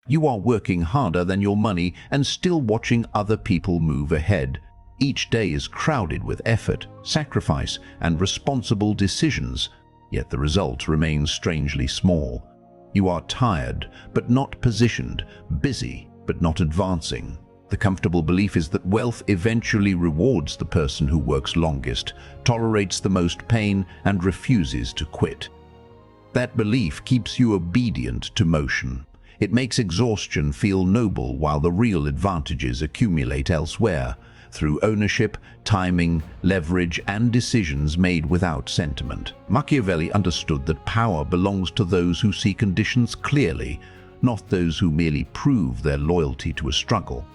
You are working harder than your money and still watching other people move ahead. Each day is crowded with effort, sacrifice, and responsible decisions, yet the result remains strangely small. You are tired, but not positioned, busy, but not advancing. The comfortable belief is that wealth eventually rewards the person who works longest, tolerates the most pain, and refuses to quit. That belief keeps you obedient to motion. It makes exhaustion feel noble while the real advantages accumulate elsewhere, through ownership, timing, leverage, and decisions made without sentiment. Machiavelli understood that power belongs to those who see conditions clearly, not those who merely prove their loyalty to a struggle.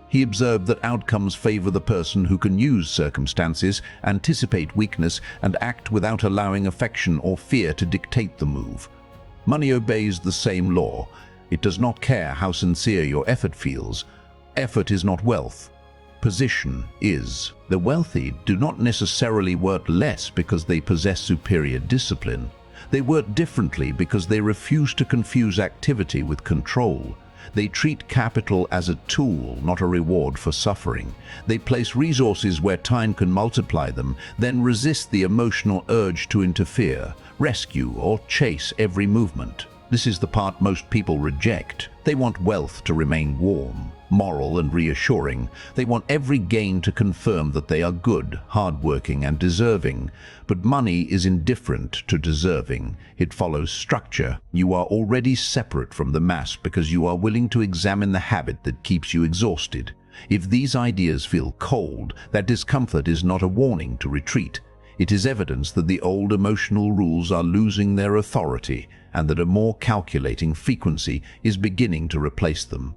He observed that outcomes favor the person who can use circumstances, anticipate weakness, and act without allowing affection or fear to dictate the move. Money obeys the same law. It does not care how sincere your effort feels. Effort is not wealth. Position is. The wealthy do not necessarily work less because they possess superior discipline. They work differently because they refuse to confuse activity with control. They treat capital as a tool, not a reward for suffering. They place resources where time can multiply them, then resist the emotional urge to interfere, rescue, or chase every movement. This is the part most people reject. They want wealth to remain warm, moral, and reassuring. They want every gain to confirm that they are good, hardworking, and deserving. But money is indifferent to deserving. It follows structure. You are already separate from the mass because you are willing to examine the habit that keeps you exhausted. If these ideas feel cold, that discomfort is not a warning to retreat. It is evidence that the old emotional rules are losing their authority and that a more calculating frequency is beginning to replace them.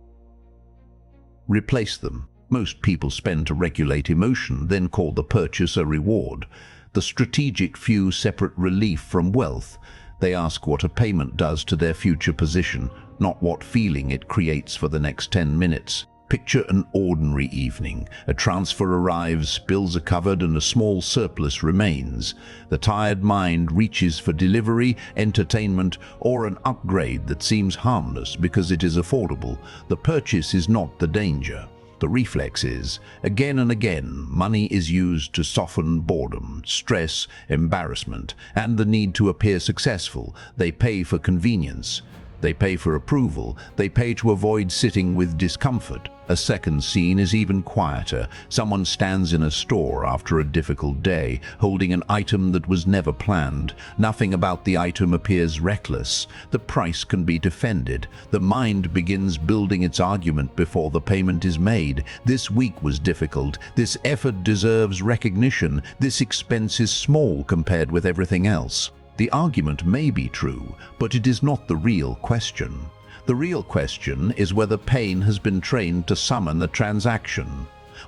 Replace them. Most people spend to regulate emotion, then call the purchase a reward. The strategic few separate relief from wealth. They ask what a payment does to their future position, not what feeling it creates for the next 10 minutes. Picture an ordinary evening. A transfer arrives, bills are covered, and a small surplus remains. The tired mind reaches for delivery, entertainment, or an upgrade that seems harmless because it is affordable. The purchase is not the danger. The reflex is. Again and again, money is used to soften boredom, stress, embarrassment, and the need to appear successful. They pay for convenience. They pay for approval. They pay to avoid sitting with discomfort. A second scene is even quieter. Someone stands in a store after a difficult day, holding an item that was never planned. Nothing about the item appears reckless. The price can be defended. The mind begins building its argument before the payment is made. This week was difficult. This effort deserves recognition. This expense is small compared with everything else. The argument may be true, but it is not the real question. The real question is whether pain has been trained to summon the transaction.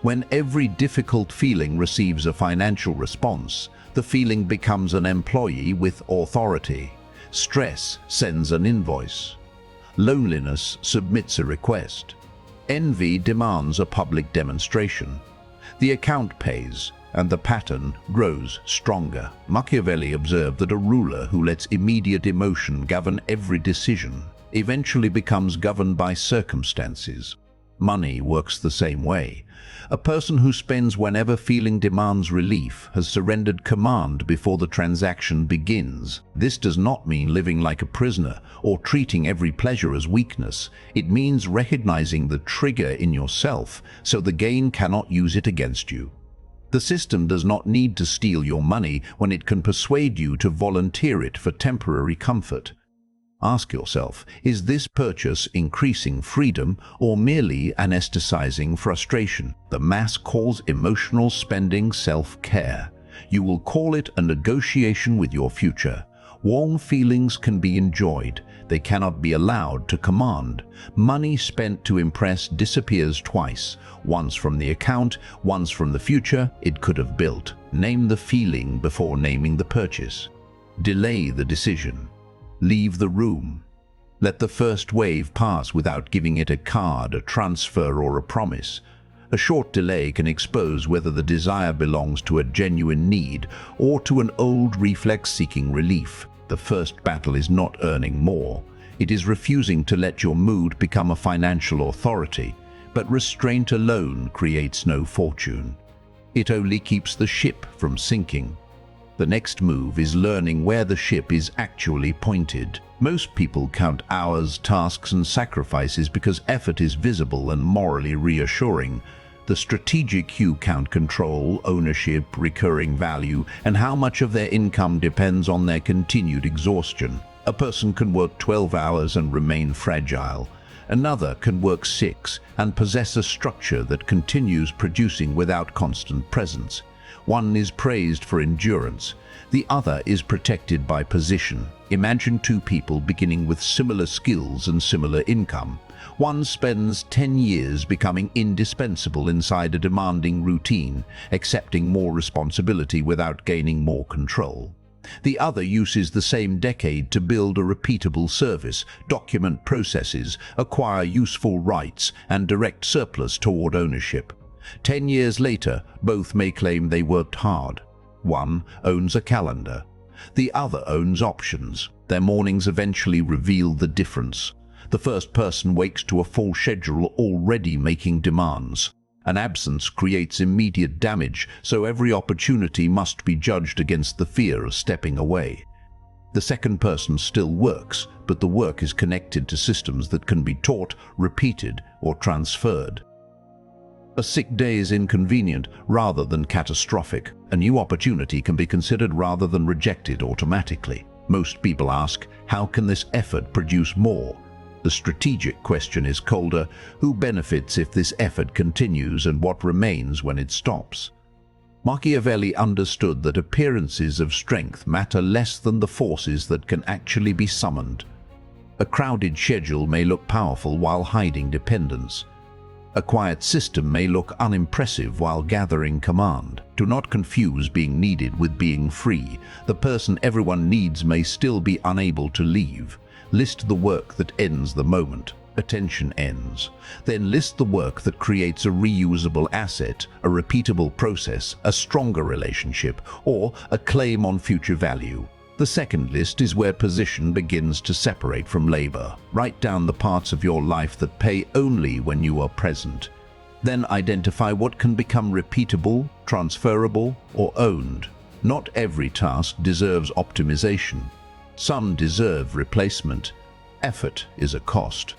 When every difficult feeling receives a financial response, the feeling becomes an employee with authority. Stress sends an invoice. Loneliness submits a request. Envy demands a public demonstration. The account pays, and the pattern grows stronger. Machiavelli observed that a ruler who lets immediate emotion govern every decision eventually becomes governed by circumstances. Money works the same way. A person who spends whenever feeling demands relief has surrendered command before the transaction begins. This does not mean living like a prisoner or treating every pleasure as weakness. It means recognizing the trigger in yourself so the gain cannot use it against you. The system does not need to steal your money when it can persuade you to volunteer it for temporary comfort. Ask yourself, is this purchase increasing freedom or merely anesthetizing frustration? The mass calls emotional spending self-care. You will call it a negotiation with your future. Warm feelings can be enjoyed. They cannot be allowed to command. Money spent to impress disappears twice, once from the account, once from the future it could have built. Name the feeling before naming the purchase. Delay the decision. Leave the room. Let the first wave pass without giving it a card, a transfer, or a promise. A short delay can expose whether the desire belongs to a genuine need or to an old reflex seeking relief. The first battle is not earning more. It is refusing to let your mood become a financial authority, but restraint alone creates no fortune. It only keeps the ship from sinking. The next move is learning where the ship is actually pointed. Most people count hours, tasks, and sacrifices because effort is visible and morally reassuring. The strategic you count control, ownership, recurring value, and how much of their income depends on their continued exhaustion. A person can work 12 hours and remain fragile. Another can work 6 and possess a structure that continues producing without constant presence. One is praised for endurance. The other is protected by position. Imagine two people beginning with similar skills and similar income. One spends 10 years becoming indispensable inside a demanding routine, accepting more responsibility without gaining more control. The other uses the same decade to build a repeatable service, document processes, acquire useful rights, and direct surplus toward ownership. 10 years later, both may claim they worked hard. One owns a calendar. The other owns options. Their mornings eventually reveal the difference. The first person wakes to a full schedule already making demands. An absence creates immediate damage, so every opportunity must be judged against the fear of stepping away. The second person still works, but the work is connected to systems that can be taught, repeated, or transferred. A sick day is inconvenient rather than catastrophic. A new opportunity can be considered rather than rejected automatically. Most people ask, how can this effort produce more? The strategic question is colder: who benefits if this effort continues and what remains when it stops? Machiavelli understood that appearances of strength matter less than the forces that can actually be summoned. A crowded schedule may look powerful while hiding dependence. A quiet system may look unimpressive while gathering command. Do not confuse being needed with being free. The person everyone needs may still be unable to leave. List the work that ends the moment attention ends. Then list the work that creates a reusable asset, a repeatable process, a stronger relationship, or a claim on future value. The second list is where position begins to separate from labor. Write down the parts of your life that pay only when you are present. Then identify what can become repeatable, transferable, or owned. Not every task deserves optimization. Some deserve replacement. Effort is a cost.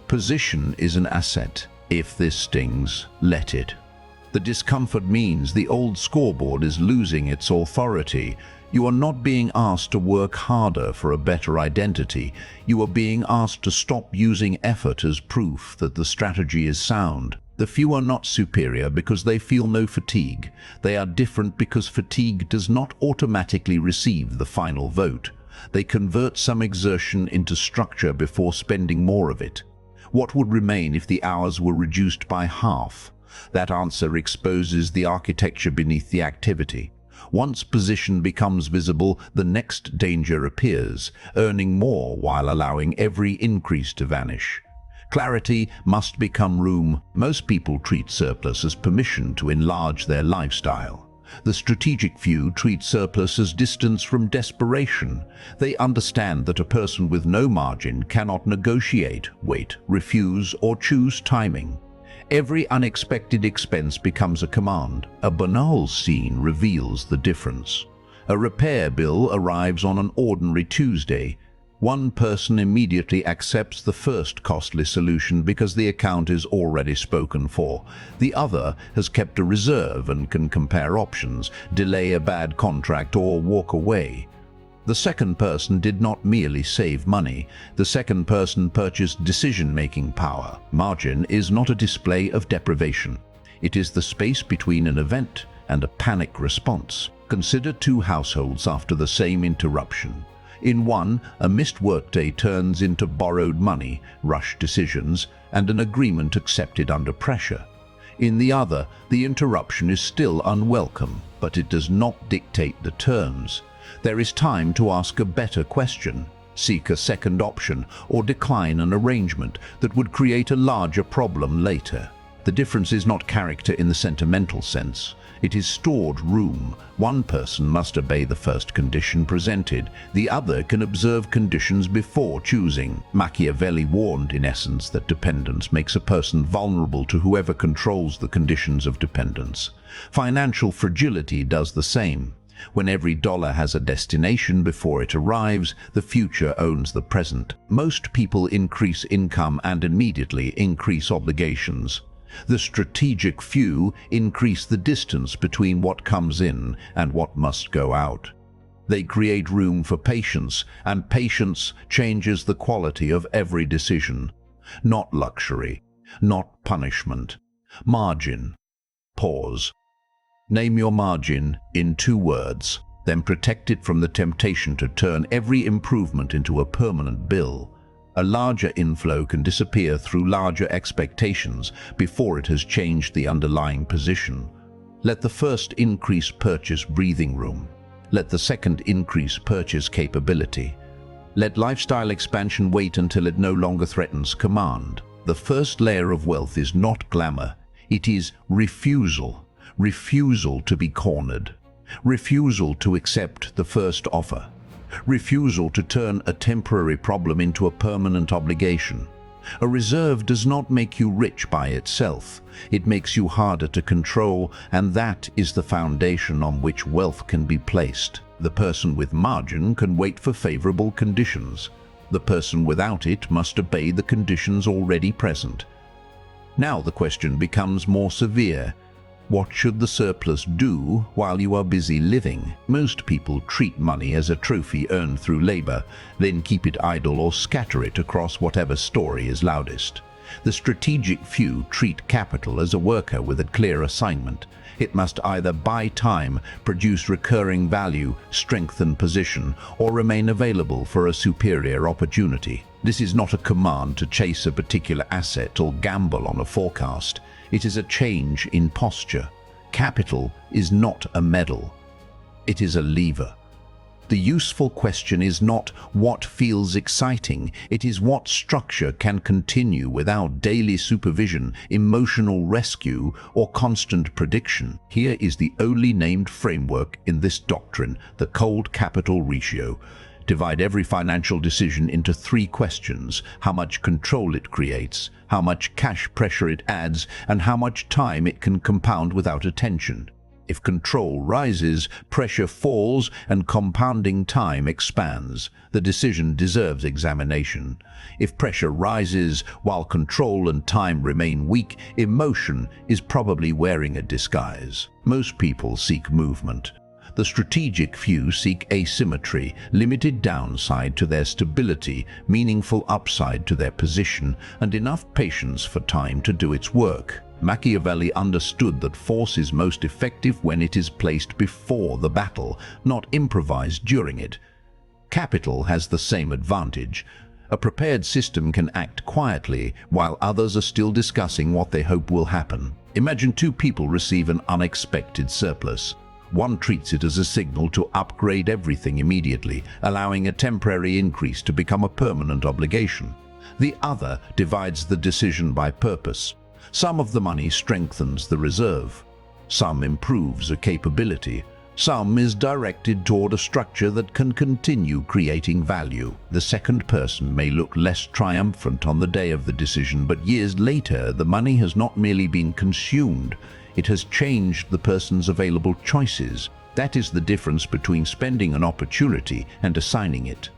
Position is an asset. If this stings, let it. The discomfort means the old scoreboard is losing its authority. You are not being asked to work harder for a better identity. You are being asked to stop using effort as proof that the strategy is sound. The few are not superior because they feel no fatigue. They are different because fatigue does not automatically receive the final vote. They convert some exertion into structure before spending more of it. What would remain if the hours were reduced by half? That answer exposes the architecture beneath the activity. Once position becomes visible, the next danger appears, earning more while allowing every increase to vanish. Clarity must become room. Most people treat surplus as permission to enlarge their lifestyle. The strategic few treat surplus as distance from desperation. They understand that a person with no margin cannot negotiate, wait, refuse, or choose timing. Every unexpected expense becomes a command. A banal scene reveals the difference. A repair bill arrives on an ordinary Tuesday. One person immediately accepts the first costly solution because the account is already spoken for. The other has kept a reserve and can compare options, delay a bad contract, or walk away. The second person did not merely save money. The second person purchased decision-making power. Margin is not a display of deprivation. It is the space between an event and a panic response. Consider two households after the same interruption. In one, a missed workday turns into borrowed money, rushed decisions, and an agreement accepted under pressure. In the other, the interruption is still unwelcome, but it does not dictate the terms. There is time to ask a better question, seek a second option, or decline an arrangement that would create a larger problem later. The difference is not character in the sentimental sense. It is stored room. One person must obey the first condition presented. The other can observe conditions before choosing. Machiavelli warned, in essence, that dependence makes a person vulnerable to whoever controls the conditions of dependence. Financial fragility does the same. When every dollar has a destination before it arrives, the future owns the present. Most people increase income and immediately increase obligations. The strategic few increase the distance between what comes in and what must go out. They create room for patience, and patience changes the quality of every decision. Not luxury, not punishment. Margin. Pause. Name your margin in 2 words, then protect it from the temptation to turn every improvement into a permanent bill. A larger inflow can disappear through larger expectations before it has changed the underlying position. Let the first increase purchase breathing room. Let the second increase purchase capability. Let lifestyle expansion wait until it no longer threatens command. The first layer of wealth is not glamour. It is refusal. Refusal to be cornered. Refusal to accept the first offer. Refusal to turn a temporary problem into a permanent obligation. A reserve does not make you rich by itself. It makes you harder to control, and that is the foundation on which wealth can be placed. The person with margin can wait for favorable conditions. The person without it must obey the conditions already present. Now the question becomes more severe. What should the surplus do while you are busy living? Most people treat money as a trophy earned through labor, then keep it idle or scatter it across whatever story is loudest. The strategic few treat capital as a worker with a clear assignment. It must either buy time, produce recurring value, strengthen position, or remain available for a superior opportunity. This is not a command to chase a particular asset or gamble on a forecast. It is a change in posture. Capital is not a medal. It is a lever. The useful question is not what feels exciting. It is what structure can continue without daily supervision, emotional rescue, or constant prediction. Here is the only named framework in this doctrine, the cold capital ratio. Divide every financial decision into 3 questions: how much control it creates, how much cash pressure it adds, and how much time it can compound without attention. If control rises, pressure falls, and compounding time expands. The decision deserves examination. If pressure rises while control and time remain weak, emotion is probably wearing a disguise. Most people seek movement. The strategic few seek asymmetry, limited downside to their stability, meaningful upside to their position, and enough patience for time to do its work. Machiavelli understood that force is most effective when it is placed before the battle, not improvised during it. Capital has the same advantage. A prepared system can act quietly while others are still discussing what they hope will happen. Imagine 2 people receive an unexpected surplus. One treats it as a signal to upgrade everything immediately, allowing a temporary increase to become a permanent obligation. The other divides the decision by purpose. Some of the money strengthens the reserve. Some improves a capability. Some is directed toward a structure that can continue creating value. The second person may look less triumphant on the day of the decision, but years later the money has not merely been consumed. It has changed the person's available choices. That is the difference between spending an opportunity and assigning it.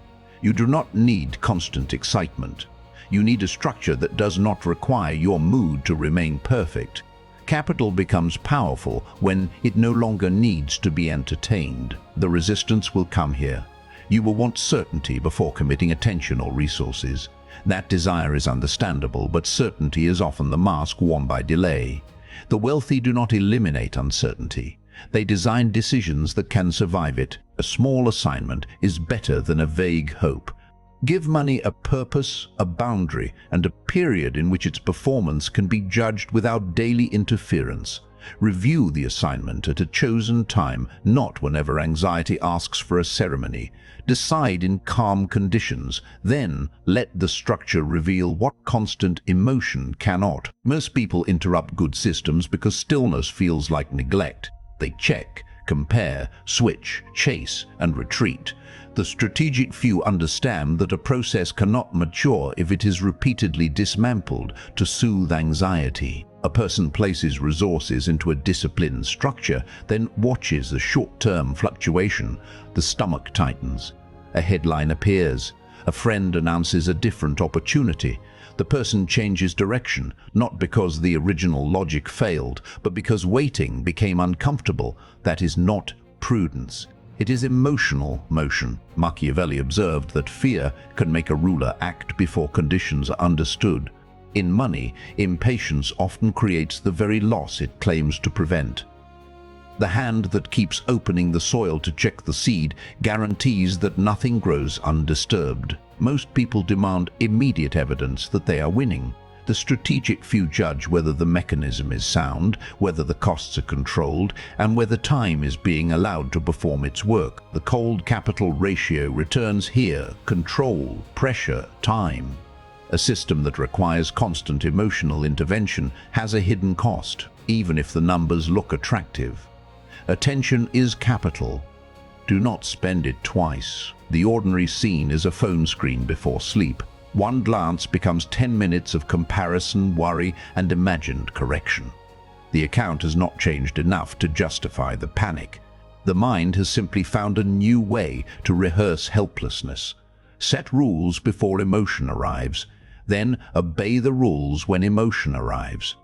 You do not need constant excitement. You need a structure that does not require your mood to remain perfect. Capital becomes powerful when it no longer needs to be entertained. The resistance will come here. You will want certainty before committing attention or resources. That desire is understandable, but certainty is often the mask worn by delay. The wealthy do not eliminate uncertainty. They design decisions that can survive it. A small assignment is better than a vague hope. Give money a purpose, a boundary, and a period in which its performance can be judged without daily interference. Review the assignment at a chosen time, not whenever anxiety asks for a ceremony. Decide in calm conditions, then let the structure reveal what constant emotion cannot. Most people interrupt good systems because stillness feels like neglect. They check, compare, switch, chase, and retreat. The strategic few understand that a process cannot mature if it is repeatedly dismantled to soothe anxiety. A person places resources into a disciplined structure, then watches a short-term fluctuation. The stomach tightens. A headline appears. A friend announces a different opportunity. The person changes direction, not because the original logic failed, but because waiting became uncomfortable. That is not prudence. It is emotional motion. Machiavelli observed that fear can make a ruler act before conditions are understood. In money, impatience often creates the very loss it claims to prevent. The hand that keeps opening the soil to check the seed guarantees that nothing grows undisturbed. Most people demand immediate evidence that they are winning. The strategic few judge whether the mechanism is sound, whether the costs are controlled, and whether time is being allowed to perform its work. The cold capital ratio returns here: control, pressure, time. A system that requires constant emotional intervention has a hidden cost, even if the numbers look attractive. Attention is capital. Do not spend it twice. The ordinary scene is a phone screen before sleep. One glance becomes 10 minutes of comparison, worry, and imagined correction. The account has not changed enough to justify the panic. The mind has simply found a new way to rehearse helplessness. Set rules before emotion arrives. Then obey the rules when emotion arrives.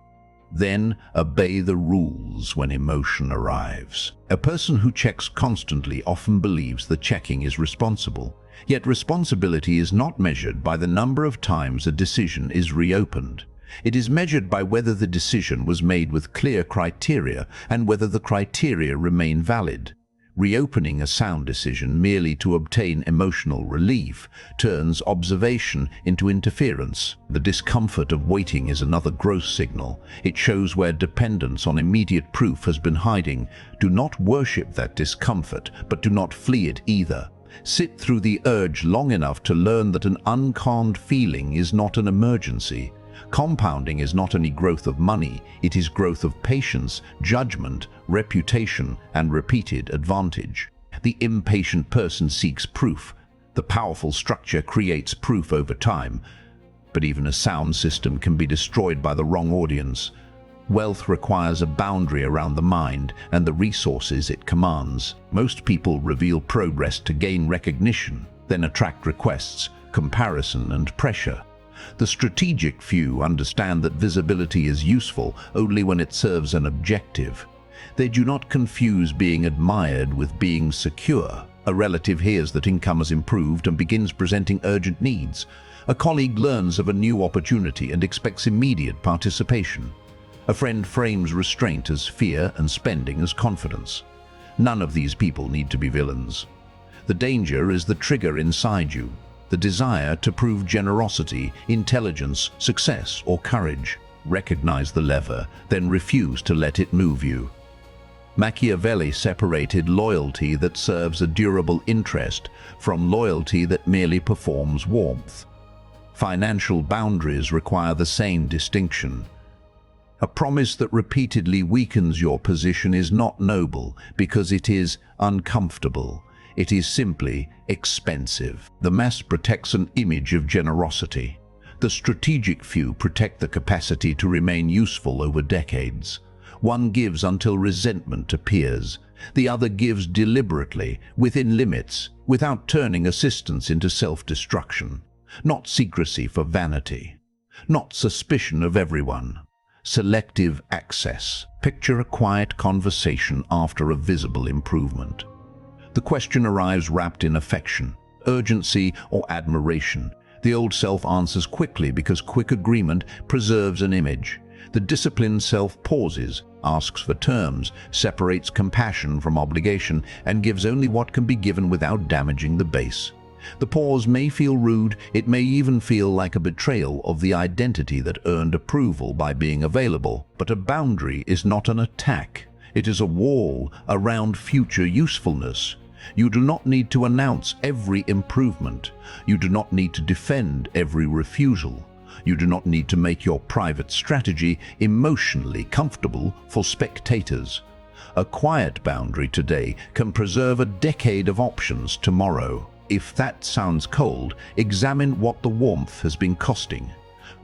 Then obey the rules when emotion arrives. A person who checks constantly often believes that checking is responsible. Yet responsibility is not measured by the number of times a decision is reopened. It is measured by whether the decision was made with clear criteria and whether the criteria remain valid. Reopening a sound decision merely to obtain emotional relief turns observation into interference. The discomfort of waiting is another gross signal. It shows where dependence on immediate proof has been hiding. Do not worship that discomfort, but do not flee it either. Sit through the urge long enough to learn that an uncalmed feeling is not an emergency. Compounding is not only growth of money, it is growth of patience, judgment, reputation, and repeated advantage. The impatient person seeks proof. The powerful structure creates proof over time. But even a sound system can be destroyed by the wrong audience. Wealth requires a boundary around the mind and the resources it commands. Most people reveal progress to gain recognition, then attract requests, comparison, and pressure. The strategic few understand that visibility is useful only when it serves an objective. They do not confuse being admired with being secure. A relative hears that income has improved and begins presenting urgent needs. A colleague learns of a new opportunity and expects immediate participation. A friend frames restraint as fear and spending as confidence. None of these people need to be villains. The danger is the trigger inside you. The desire to prove generosity, intelligence, success, or courage. Recognize the lever, then refuse to let it move you. Machiavelli separated loyalty that serves a durable interest from loyalty that merely performs warmth. Financial boundaries require the same distinction. A promise that repeatedly weakens your position is not noble because it is uncomfortable. It is simply expensive. The mass protects an image of generosity. The strategic few protect the capacity to remain useful over decades. One gives until resentment appears. The other gives deliberately, within limits, without turning assistance into self-destruction. Not secrecy for vanity. Not suspicion of everyone. Selective access. Picture a quiet conversation after a visible improvement. The question arrives wrapped in affection, urgency, or admiration. The old self answers quickly because quick agreement preserves an image. The disciplined self pauses, asks for terms, separates compassion from obligation, and gives only what can be given without damaging the base. The pause may feel rude, it may even feel like a betrayal of the identity that earned approval by being available. But a boundary is not an attack. It is a wall around future usefulness. You do not need to announce every improvement. You do not need to defend every refusal. You do not need to make your private strategy emotionally comfortable for spectators. A quiet boundary today can preserve a decade of options tomorrow. If that sounds cold, examine what the warmth has been costing.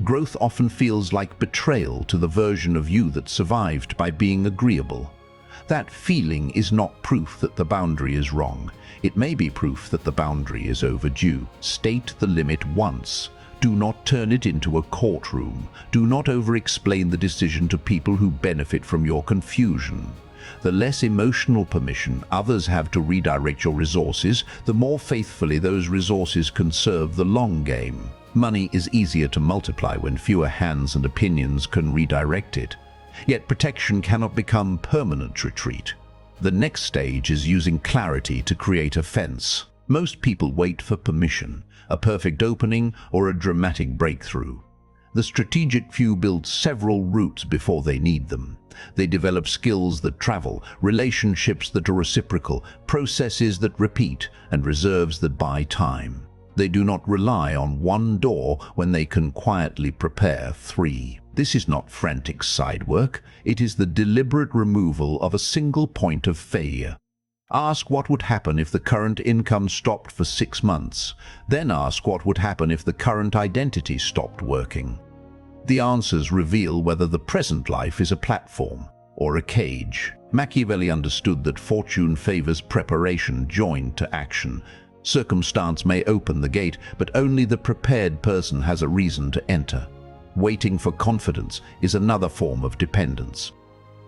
Growth often feels like betrayal to the version of you that survived by being agreeable. That feeling is not proof that the boundary is wrong. It may be proof that the boundary is overdue. State the limit once. Do not turn it into a courtroom. Do not over-explain the decision to people who benefit from your confusion. The less emotional permission others have to redirect your resources, the more faithfully those resources can serve the long game. Money is easier to multiply when fewer hands and opinions can redirect it. Yet protection cannot become permanent retreat. The next stage is using clarity to create a fence. Most people wait for permission, a perfect opening, or a dramatic breakthrough. The strategic few build several routes before they need them. They develop skills that travel, relationships that are reciprocal, processes that repeat, and reserves that buy time. They do not rely on one door when they can quietly prepare three. This is not frantic side work. It is the deliberate removal of a single point of failure. Ask what would happen if the current income stopped for 6 months. Then ask what would happen if the current identity stopped working. The answers reveal whether the present life is a platform or a cage. Machiavelli understood that fortune favors preparation joined to action. Circumstance may open the gate, but only the prepared person has a reason to enter. Waiting for confidence is another form of dependence.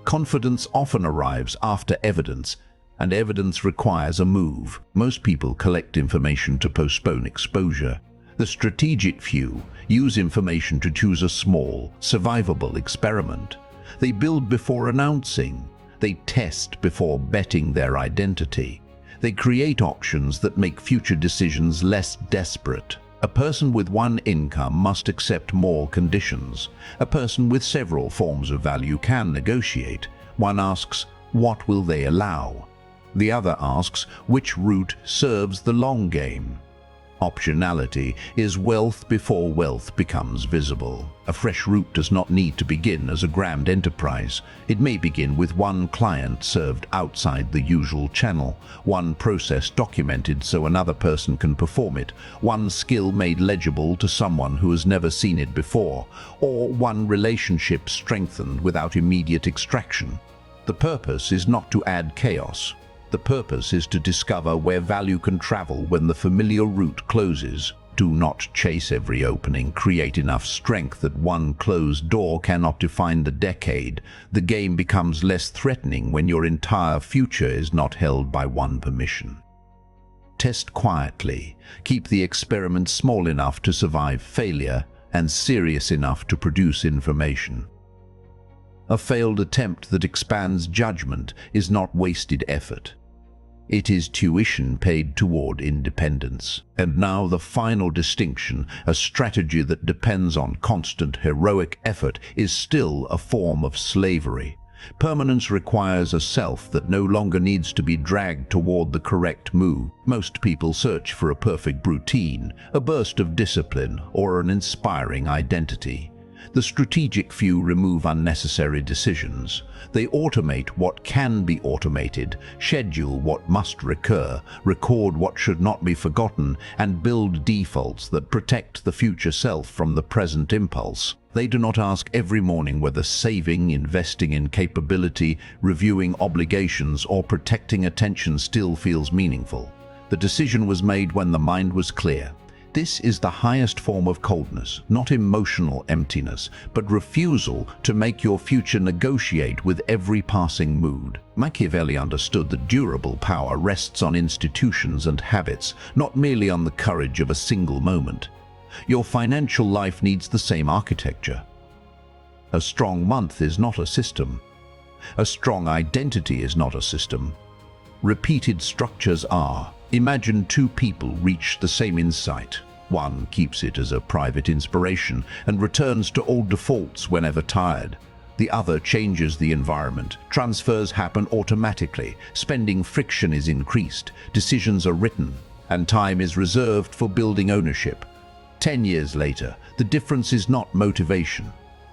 Confidence often arrives after evidence, and evidence requires a move. Most people collect information to postpone exposure. The strategic few use information to choose a small, survivable experiment. They build before announcing. They test before betting their identity. They create options that make future decisions less desperate. A person with one income must accept more conditions. A person with several forms of value can negotiate. One asks, what will they allow? The other asks, which route serves the long game? Optionality is wealth before wealth becomes visible. A fresh route does not need to begin as a grand enterprise. It may begin with one client served outside the usual channel, one process documented so another person can perform it, one skill made legible to someone who has never seen it before, or one relationship strengthened without immediate extraction. The purpose is not to add chaos. The purpose is to discover where value can travel when the familiar route closes. Do not chase every opening. Create enough strength that one closed door cannot define the decade. The game becomes less threatening when your entire future is not held by one permission. Test quietly. Keep the experiment small enough to survive failure and serious enough to produce information. A failed attempt that expands judgment is not wasted effort. It is tuition paid toward independence. And now the final distinction, a strategy that depends on constant heroic effort is still a form of slavery. Permanence requires a self that no longer needs to be dragged toward the correct move. Most people search for a perfect routine, a burst of discipline, or an inspiring identity. The strategic few remove unnecessary decisions. They automate what can be automated, schedule what must recur, record what should not be forgotten, and build defaults that protect the future self from the present impulse. They do not ask every morning whether saving, investing in capability, reviewing obligations, or protecting attention still feels meaningful. The decision was made when the mind was clear. This is the highest form of coldness, not emotional emptiness, but refusal to make your future negotiate with every passing mood. Machiavelli understood that durable power rests on institutions and habits, not merely on the courage of a single moment. Your financial life needs the same architecture. A strong month is not a system. A strong identity is not a system. Repeated structures are. Imagine two people reach the same insight. One keeps it as a private inspiration and returns to old defaults whenever tired. The other changes the environment. Transfers happen automatically, spending friction is increased, decisions are written, and time is reserved for building ownership. 10 years later, the difference is not motivation.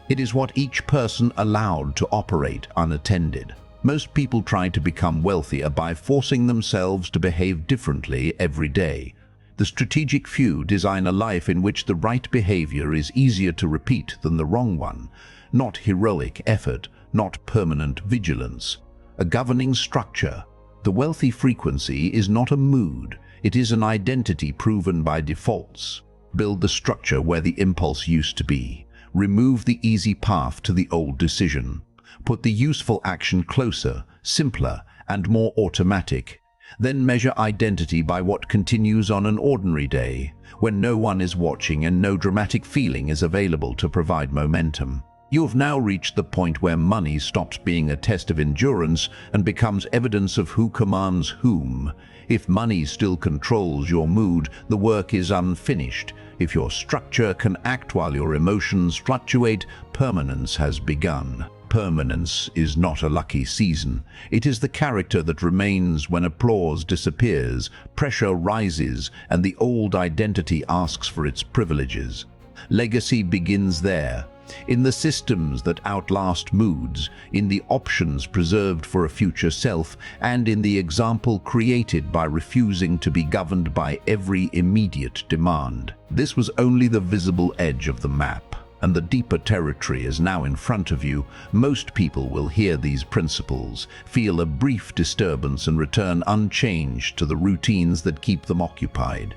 It is what each person allowed to operate unattended. Most people try to become wealthier by forcing themselves to behave differently every day. The strategic few design a life in which the right behavior is easier to repeat than the wrong one. Not heroic effort, not permanent vigilance. A governing structure. The wealthy frequency is not a mood, it is an identity proven by defaults. Build the structure where the impulse used to be. Remove the easy path to the old decision. Put the useful action closer, simpler, and more automatic. Then measure identity by what continues on an ordinary day, when no one is watching and no dramatic feeling is available to provide momentum. You have now reached the point where money stops being a test of endurance and becomes evidence of who commands whom. If money still controls your mood, the work is unfinished. If your structure can act while your emotions fluctuate, permanence has begun. Permanence is not a lucky season. It is the character that remains when applause disappears, pressure rises, and the old identity asks for its privileges. Legacy begins there, in the systems that outlast moods, in the options preserved for a future self, and in the example created by refusing to be governed by every immediate demand. This was only the visible edge of the map, and the deeper territory is now in front of you. Most people will hear these principles, feel a brief disturbance, and return unchanged to the routines that keep them occupied.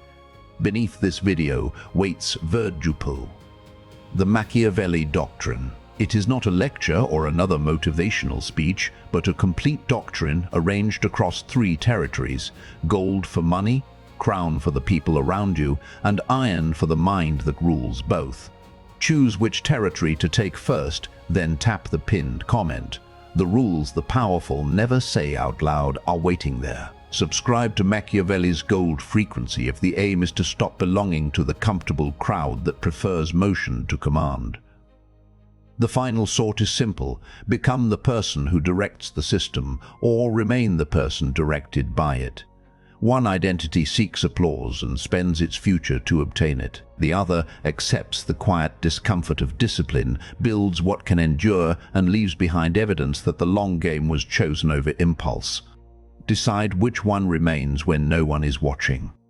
Beneath this video waits Verdupo, the Machiavelli doctrine. It is not a lecture or another motivational speech, but a complete doctrine arranged across 3 territories: gold for money, crown for the people around you, and iron for the mind that rules both. Choose which territory to take first, then tap the pinned comment. The rules the powerful never say out loud are waiting there. Subscribe to Machiavelli's gold frequency if the aim is to stop belonging to the comfortable crowd that prefers motion to command. The final sort is simple: become the person who directs the system, or remain the person directed by it. One identity seeks applause and spends its future to obtain it. The other accepts the quiet discomfort of discipline, builds what can endure, and leaves behind evidence that the long game was chosen over impulse. Decide which one remains when no one is watching.